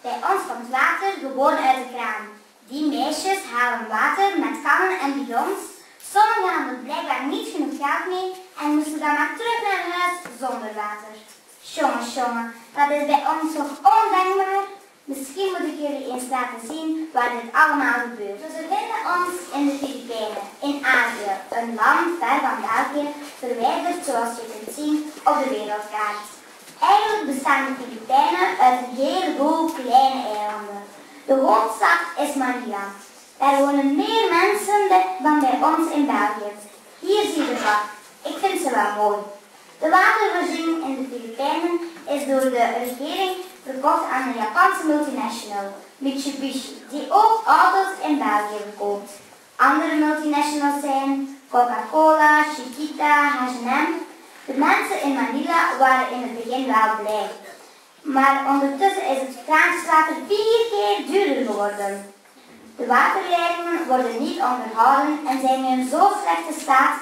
Bij ons komt water gewoon uit de kraan. Die meisjes halen water met kannen en bidons. Sommigen hadden blijkbaar niet genoeg geld mee en moesten dan maar terug naar huis zonder water. Jongen, dat is bij ons toch ondenkbaar? Misschien moet ik jullie eens laten zien waar dit allemaal gebeurt. We bevinden ons in de Filipijnen, in Azië, een land ver van België, verwijderd zoals je kunt zien op de wereldkaart. Eigenlijk bestaan de Filipijnen uit een heleboel kleine eilanden. De hoofdstad is Manila. Daar wonen meer mensen dan bij ons in België. Hier zie je de vlag. Ik vind ze wel mooi. De watervoorziening in de Filipijnen is door de regering verkocht aan een Japanse multinational, Mitsubishi, die ook auto's in België verkoopt. Andere multinationals zijn Coca-Cola, Chiquita, H&M. De mensen in Manila waren in het begin wel blij. Maar ondertussen is het kraantjeswater 4 keer duurder geworden. De waterleidingen worden niet onderhouden en zijn in zo'n slechte staat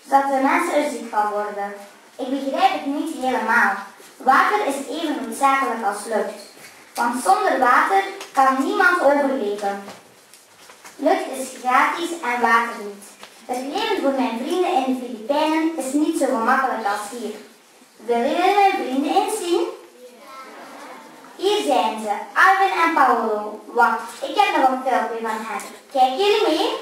dat de mensen er ziek van worden. Ik begrijp het niet helemaal. Water is even noodzakelijk als lucht. Want zonder water kan niemand overleven. Lucht is gratis en water niet. Het leven voor mijn vrienden in de Filipijnen is niet zo gemakkelijk als hier. Willen jullie mijn vrienden eens zien? Hier zijn ze, Alvin en Paolo. Wacht, ik heb nog een filmpje van hen. Kijken jullie mee?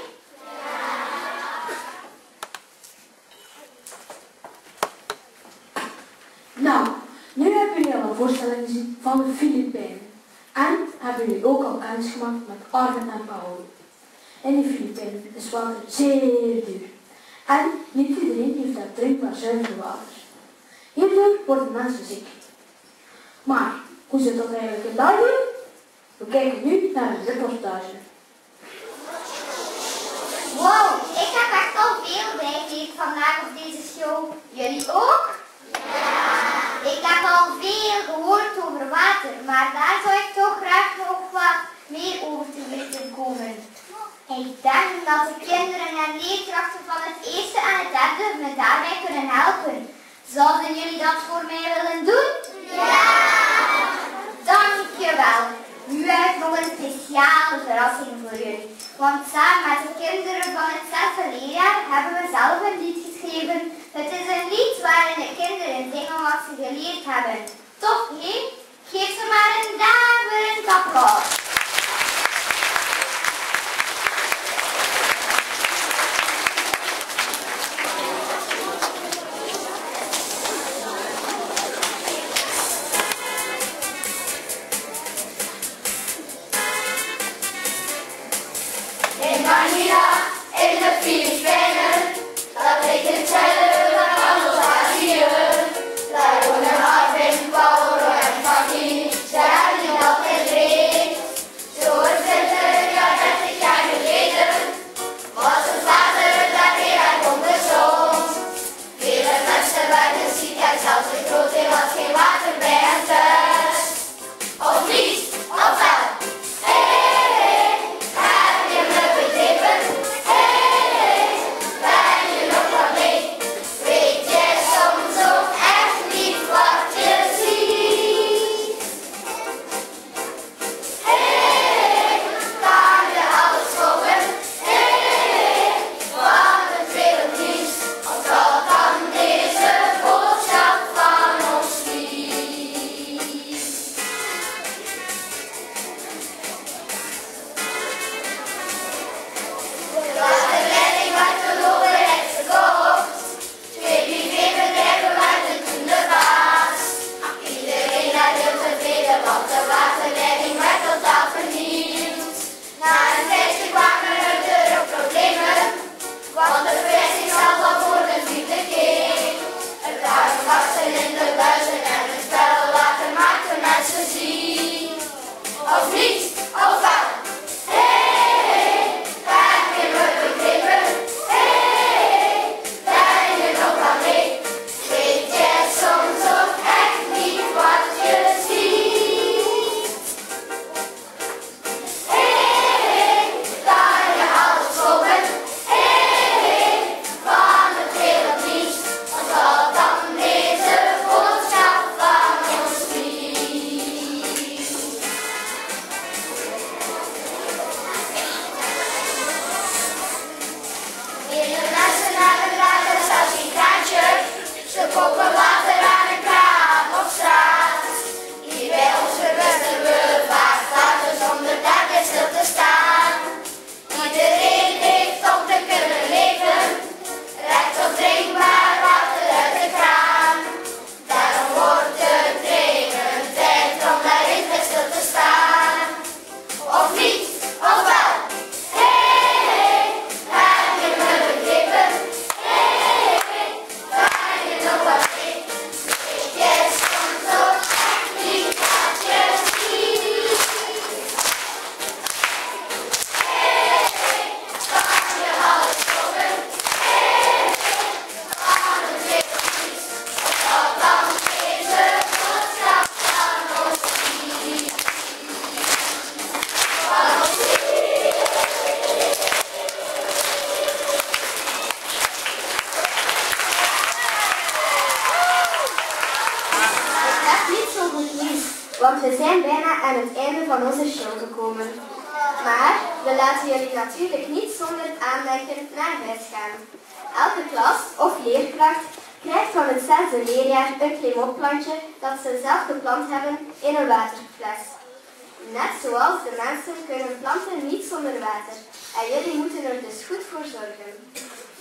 Nou, nu hebben jullie al een voorstelling gezien van de Filipijnen. En hebben jullie ook al kennis gemaakt met Alvin en Paolo. In de Filipijnen is water zeer duur. En niet iedereen heeft daar drinkbaar zuiver water. Hierdoor worden mensen ziek. Maar hoe zit dat eigenlijk in België? We kijken nu naar een reportage. Wow, ik heb echt al veel bijgeleerd vandaag op deze show. Jullie ook? Ja! Ik heb al veel gehoord over water, maar daar zou ik toch graag nog wat meer over te weten komen. Ik denk dat de kinderen en leerkrachten van het eerste en het derde me daarbij kunnen helpen. Zouden jullie dat voor mij willen doen? Ja! Dankjewel. Nu heb ik nog een speciale verrassing voor jullie. Want samen met de kinderen van het 6e leerjaar hebben we zelf een lied geschreven. Het is een lied waarin de kinderen zingen wat ze geleerd hebben. Toch, hé? Geef ze maar een daverend applaus. In Manila, in de Filipijnen, dat ligt in het zuiden van Azië. Daar wonen Alvin, Paolo en We zijn bijna aan het einde van onze show gekomen. Maar we laten jullie natuurlijk niet zonder aandenken naar huis gaan. Elke klas of leerkracht krijgt van het 6e leerjaar een klimopplantje dat ze zelf geplant hebben in een waterfles. Net zoals de mensen kunnen planten niet zonder water en jullie moeten er dus goed voor zorgen.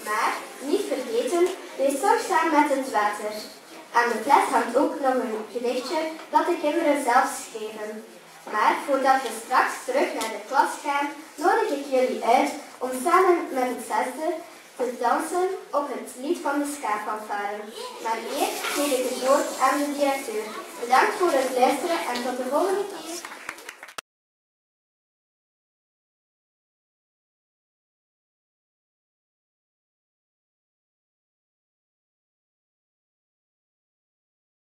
Maar niet vergeten, wees zorgzaam met het water. Aan de fles hangt ook nog een gedichtje dat de kinderen zelf schreven. Maar voordat we straks terug naar de klas gaan, nodig ik jullie uit om samen met het 6e te dansen op het lied van de ska-fanfare. Maar eerst geef ik het woord aan de directeur. Bedankt voor het luisteren en tot de volgende keer.